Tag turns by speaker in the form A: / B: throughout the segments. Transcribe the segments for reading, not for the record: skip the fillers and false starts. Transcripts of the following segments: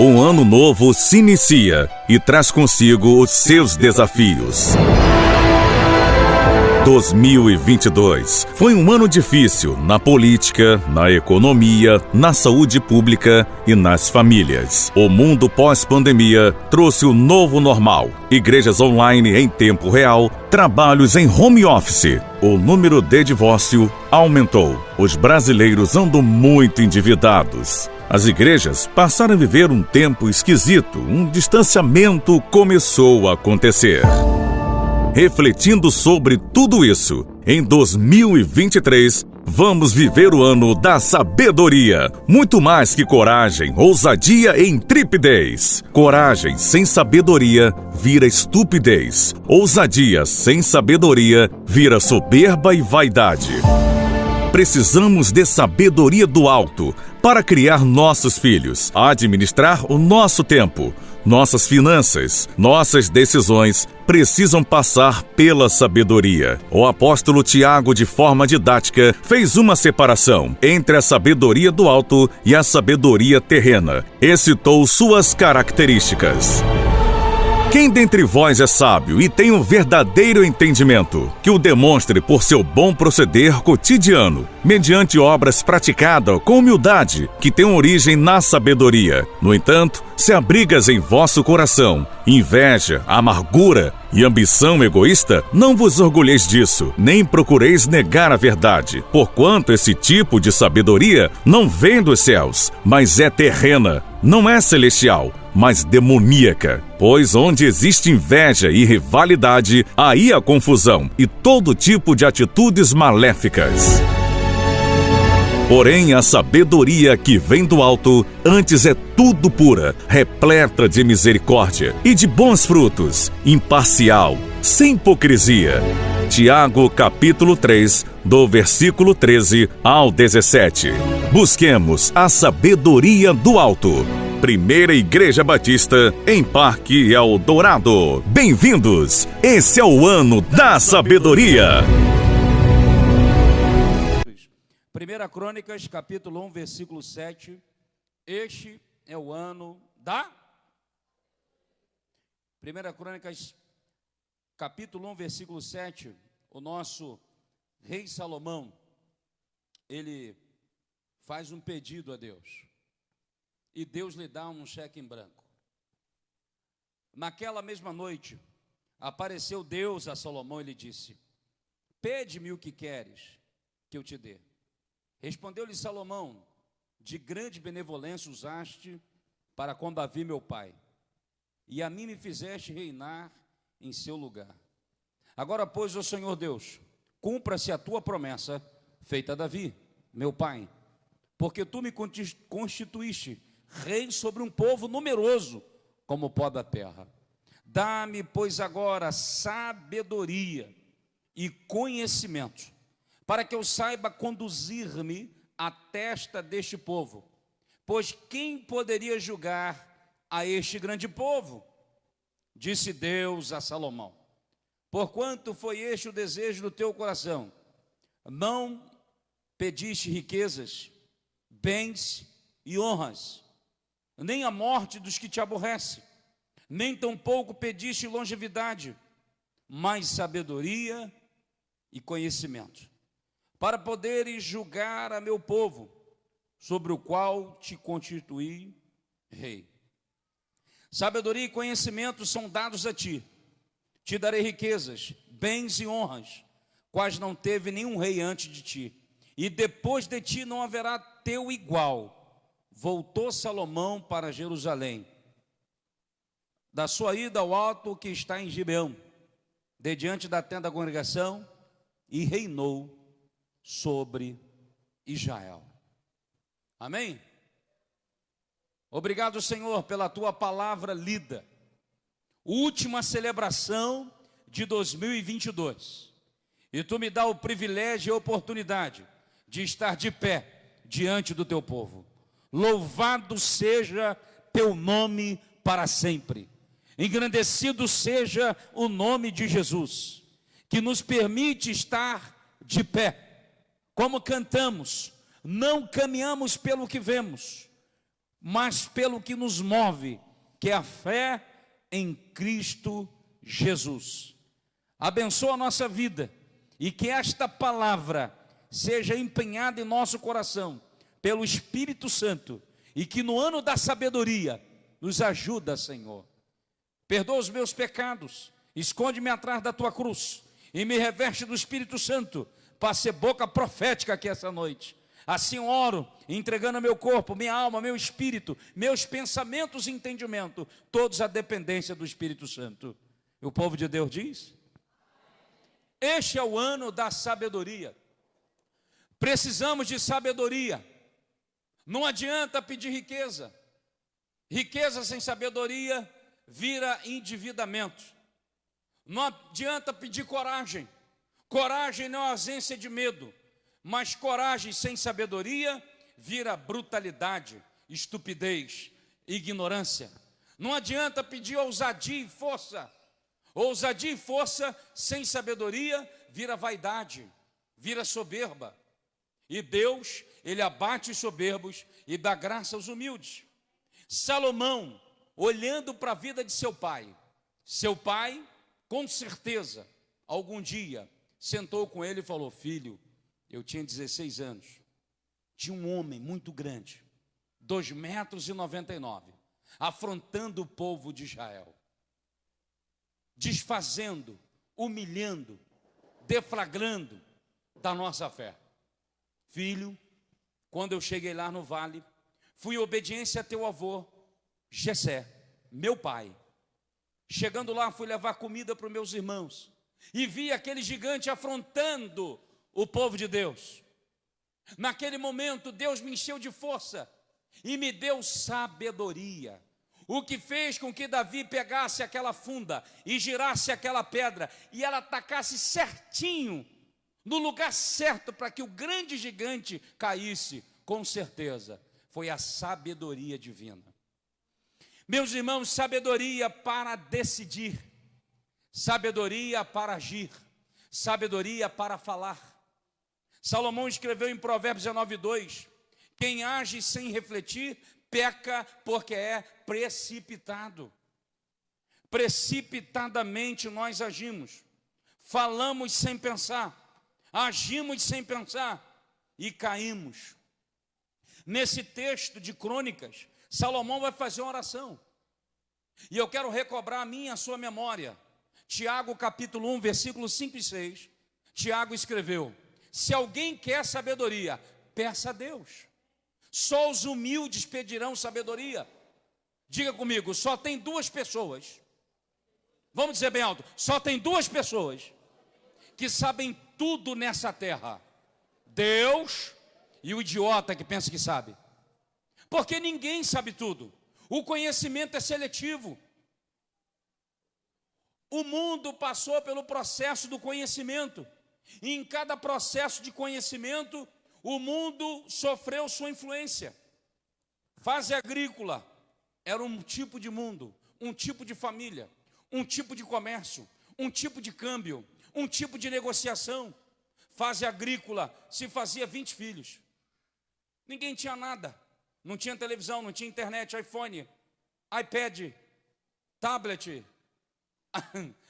A: Um ano novo se inicia e traz consigo os seus desafios. 2022 foi um ano difícil na política, na economia, na saúde pública e nas famílias. O mundo pós-pandemia trouxe o novo normal. Igrejas online em tempo real, trabalhos em home office. O número de divórcio aumentou. Os brasileiros andam muito endividados. As igrejas passaram a viver um tempo esquisito. Um distanciamento começou a acontecer. Refletindo sobre tudo isso, em 2023, vamos viver o ano da sabedoria. Muito mais que coragem, ousadia e intrepidez. Coragem sem sabedoria vira estupidez. Ousadia sem sabedoria vira soberba e vaidade. Precisamos de sabedoria do alto para criar nossos filhos, administrar o nosso tempo. Nossas finanças, nossas decisões precisam passar pela sabedoria. O apóstolo Tiago, de forma didática, fez uma separação entre a sabedoria do alto e a sabedoria terrena e citou suas características. Quem dentre vós é sábio e tem um verdadeiro entendimento, que o demonstre por seu bom proceder cotidiano, mediante obras praticadas com humildade, que tenham origem na sabedoria. No entanto, se abrigas em vosso coração inveja, amargura e ambição egoísta, não vos orgulheis disso, nem procureis negar a verdade, porquanto esse tipo de sabedoria não vem dos céus, mas é terrena, não é celestial, mas demoníaca. Pois onde existe inveja e rivalidade, aí há confusão e todo tipo de atitudes maléficas. Porém, a sabedoria que vem do alto, antes é tudo pura, repleta de misericórdia e de bons frutos, imparcial, sem hipocrisia. Tiago, capítulo 3, do versículo 13 ao 17. Busquemos a sabedoria do alto. Primeira Igreja Batista, em Parque Eldorado. Bem-vindos! Esse é o ano da sabedoria.
B: 1 Crônicas, capítulo 1, versículo 7. Este é o ano da... 1 Crônicas, capítulo 1, versículo 7. O nosso rei Salomão, ele faz um pedido a Deus. E Deus lhe dá um cheque em branco. Naquela mesma noite, apareceu Deus a Salomão e lhe disse: pede-me o que queres, que eu te dê. Respondeu-lhe Salomão: de grande benevolência usaste para com Davi meu pai, e a mim me fizeste reinar em seu lugar. Agora, pois, ó Senhor Deus, cumpra-se a tua promessa feita a Davi, meu pai, porque tu me constituíste rei sobre um povo numeroso como o pó da terra. Dá-me, pois, agora sabedoria e conhecimento, para que eu saiba conduzir-me à testa deste povo. Pois quem poderia julgar a este grande povo? Disse Deus a Salomão: porquanto foi este o desejo do teu coração, não pediste riquezas, bens e honras, nem a morte dos que te aborrecem, nem tampouco pediste longevidade, mas sabedoria e conhecimento, para poderes julgar a meu povo, sobre o qual te constituí rei. Sabedoria e conhecimento são dados a ti. Te darei riquezas, bens e honras, quais não teve nenhum rei antes de ti, e depois de ti não haverá teu igual. Voltou Salomão para Jerusalém, da sua ida ao alto que está em Gibeão, de diante da tenda da congregação, e reinou sobre Israel. Amém? Obrigado, Senhor, pela tua palavra lida. Última celebração de 2022. E tu me dá o privilégio e a oportunidade de estar de pé diante do teu povo. Louvado seja teu nome para sempre. Engrandecido seja o nome de Jesus, que nos permite estar de pé. Como cantamos, não caminhamos pelo que vemos, mas pelo que nos move, que é a fé em Cristo Jesus. Abençoa a nossa vida e que esta palavra seja empenhada em nosso coração pelo Espírito Santo e que no ano da sabedoria nos ajuda, Senhor. Perdoa os meus pecados, esconde-me atrás da tua cruz e me reveste do Espírito Santo para ser boca profética aqui essa noite. Assim oro, entregando meu corpo, minha alma, meu espírito, meus pensamentos e entendimento, todos à dependência do Espírito Santo. E o povo de Deus diz: este é o ano da sabedoria. Precisamos de sabedoria. Não adianta pedir riqueza. Riqueza sem sabedoria vira endividamento. Não adianta pedir coragem. Coragem não é ausência de medo, mas coragem sem sabedoria vira brutalidade, estupidez, ignorância. Não adianta pedir ousadia e força. Ousadia e força sem sabedoria vira vaidade, vira soberba. E Deus, Ele abate os soberbos e dá graça aos humildes. Salomão, olhando para a vida de seu pai, com certeza, algum dia, sentou com ele e falou: filho, eu tinha 16 anos, tinha um homem muito grande, 2,99 metros, afrontando o povo de Israel, desfazendo, humilhando, deflagrando da nossa fé. Filho, quando eu cheguei lá no vale, fui em obediência a teu avô, Jessé, meu pai. Chegando lá, fui levar comida para os meus irmãos, e vi aquele gigante afrontando o povo de Deus. Naquele momento, Deus me encheu de força e me deu sabedoria, o que fez com que Davi pegasse aquela funda e girasse aquela pedra, e ela atacasse certinho, no lugar certo, para que o grande gigante caísse. Com certeza, foi a sabedoria divina. Meus irmãos, sabedoria para decidir, sabedoria para agir, sabedoria para falar. Salomão escreveu em Provérbios 19:2: quem age sem refletir, peca porque é precipitado. Precipitadamente nós agimos, falamos sem pensar, agimos sem pensar e caímos. Nesse texto de Crônicas, Salomão vai fazer uma oração, e eu quero recobrar a minha e a sua memória. Tiago capítulo 1, versículos 5 e 6, Tiago escreveu: se alguém quer sabedoria, peça a Deus. Só os humildes pedirão sabedoria. Diga comigo, só tem duas pessoas, vamos dizer bem alto, só tem duas pessoas que sabem tudo nessa terra: Deus e o idiota que pensa que sabe. Porque ninguém sabe tudo. O conhecimento é seletivo. O mundo passou pelo processo do conhecimento, e em cada processo de conhecimento, o mundo sofreu sua influência. Fase agrícola era um tipo de mundo, um tipo de família, um tipo de comércio, um tipo de câmbio, um tipo de negociação. Fase agrícola se fazia 20 filhos. Ninguém tinha nada. Não tinha televisão, não tinha internet, iPhone, iPad, tablet,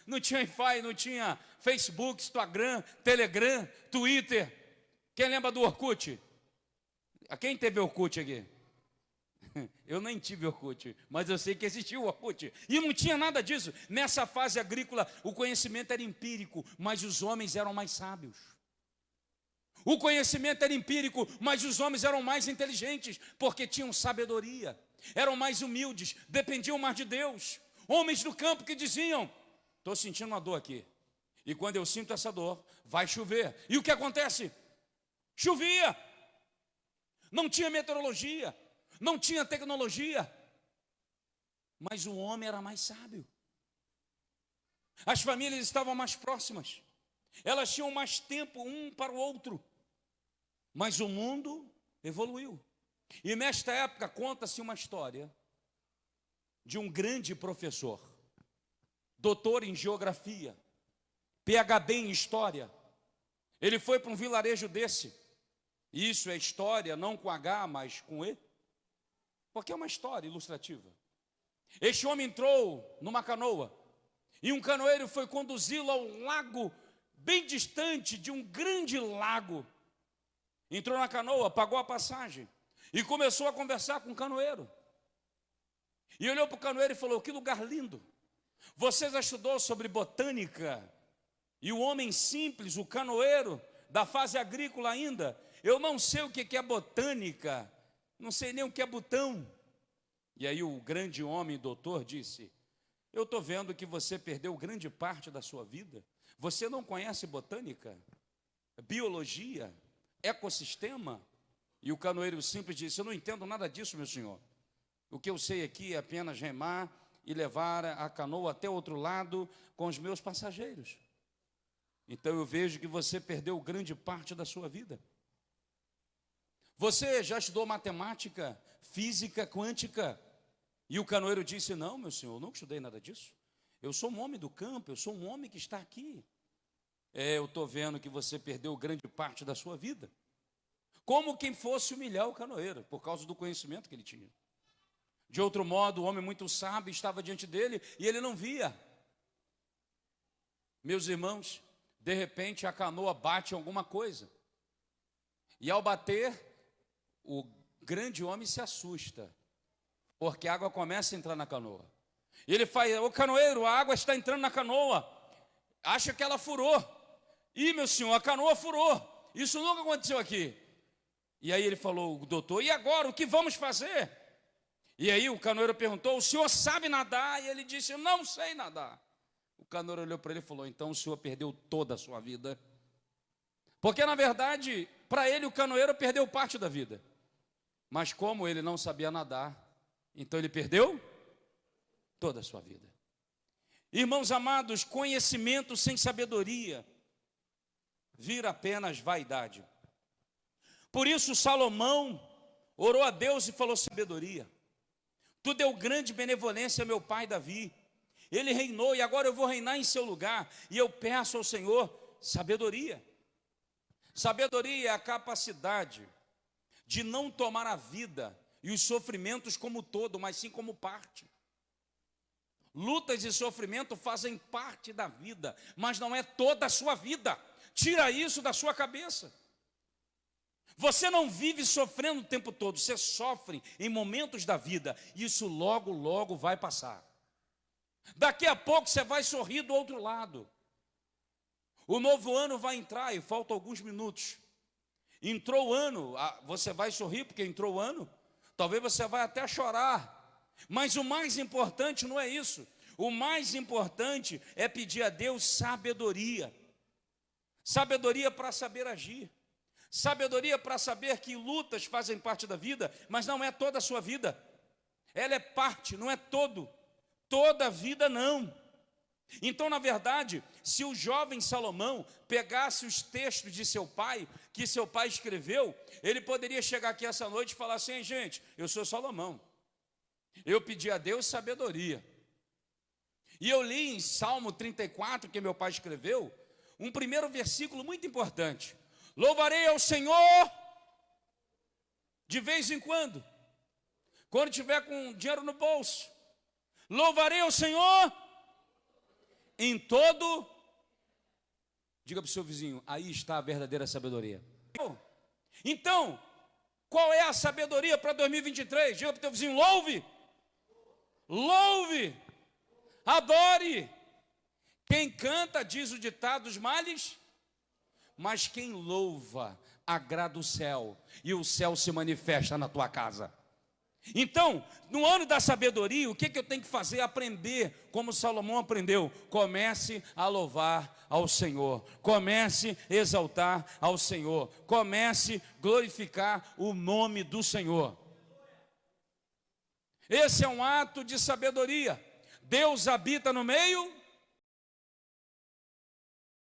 B: não tinha Wi-Fi, não tinha Facebook, Instagram, Telegram, Twitter. Quem lembra do Orkut? Quem teve Orkut aqui? Eu nem tive Orkut, mas eu sei que existiu o Orkut. E não tinha nada disso. Nessa fase agrícola, o conhecimento era empírico, mas os homens eram mais sábios. O conhecimento era empírico, mas os homens eram mais inteligentes, porque tinham sabedoria, eram mais humildes, dependiam mais de Deus. Homens do campo que diziam: estou sentindo uma dor aqui, e quando eu sinto essa dor, vai chover. E o que acontece? Chovia. Não tinha meteorologia, não tinha tecnologia, mas o homem era mais sábio. As famílias estavam mais próximas, elas tinham mais tempo um para o outro. Mas o mundo evoluiu. E nesta época conta-se uma história de um grande professor, doutor em geografia, PhD em história. Ele foi para um vilarejo desse. Isso é história, não com H, mas com E. porque é uma história ilustrativa. Este homem entrou numa canoa, e um canoeiro foi conduzi-lo ao lago, bem distante de um grande lago. Entrou na canoa, pagou a passagem, e começou a conversar com o canoeiro. E olhou para o canoeiro e falou: que lugar lindo! Você já estudou sobre botânica? E o homem simples, o canoeiro, da fase agrícola ainda: eu não sei o que é botânica, não sei nem o que é botão. E aí o grande homem, doutor, disse: eu estou vendo que você perdeu grande parte da sua vida. Você não conhece botânica, biologia, ecossistema? E o canoeiro simples disse: eu não entendo nada disso, meu senhor. O que eu sei aqui é apenas remar e levar a canoa até o outro lado com os meus passageiros. Então eu vejo que você perdeu grande parte da sua vida. Você já estudou matemática, física quântica? E o canoeiro disse: não, meu senhor, eu nunca estudei nada disso. Eu sou um homem do campo, eu sou um homem que está aqui. Eu estou vendo que você perdeu grande parte da sua vida. Como quem fosse humilhar o canoeiro, por causa do conhecimento que ele tinha. De outro modo, o homem muito sábio estava diante dele e ele não via. Meus irmãos, de repente a canoa bate em alguma coisa. E ao bater, o grande homem se assusta, porque a água começa a entrar na canoa. E ele faz: ô canoeiro, a água está entrando na canoa. Acha que ela furou. Ih, meu senhor, a canoa furou. Isso nunca aconteceu aqui. E aí ele falou: doutor, e agora, o que vamos fazer? E aí o canoeiro perguntou: o senhor sabe nadar? E ele disse: eu não sei nadar. O canoeiro olhou para ele e falou: então o senhor perdeu toda a sua vida. Porque na verdade, para ele o canoeiro perdeu parte da vida. Mas como ele não sabia nadar, então ele perdeu toda a sua vida. Irmãos amados, conhecimento sem sabedoria vira apenas vaidade. Por isso Salomão orou a Deus e falou: sabedoria. Tu deu grande benevolência a meu pai Davi. Ele reinou e agora eu vou reinar em seu lugar. E eu peço ao Senhor sabedoria. Sabedoria é a capacidade de não tomar a vida e os sofrimentos como todo, mas sim como parte. Lutas e sofrimento fazem parte da vida, mas não é toda a sua vida. Tira isso da sua cabeça. Você não vive sofrendo o tempo todo, você sofre em momentos da vida. Isso logo, logo vai passar. Daqui a pouco você vai sorrir do outro lado. O novo ano vai entrar e faltam alguns minutos. Entrou o ano, você vai sorrir porque entrou o ano? Talvez você vai até chorar. Mas o mais importante não é isso. O mais importante é pedir a Deus sabedoria. Sabedoria para saber agir. Sabedoria para saber que lutas fazem parte da vida, mas não é toda a sua vida. Ela é parte, não é todo. Toda a vida não. Então, na verdade, se o jovem Salomão pegasse os textos de seu pai, que seu pai escreveu, ele poderia chegar aqui essa noite e falar assim: gente, eu sou Salomão. Eu pedi a Deus sabedoria. E eu li em Salmo 34, que meu pai escreveu, um primeiro versículo muito importante. Louvarei ao Senhor de vez em quando tiver com dinheiro no bolso. Louvarei ao Senhor em todo. Diga para o seu vizinho: aí está a verdadeira sabedoria. Então, qual é a sabedoria para 2023? Diga para o teu vizinho: louve. Louve. Adore. Quem canta, diz o ditado, os males, mas quem louva agrada o céu, e o céu se manifesta na tua casa. Então, no ano da sabedoria, o que eu tenho que fazer? Aprender, como Salomão aprendeu. Comece a louvar ao Senhor. Comece a exaltar ao Senhor. Comece a glorificar o nome do Senhor. Esse é um ato de sabedoria. Deus habita no meio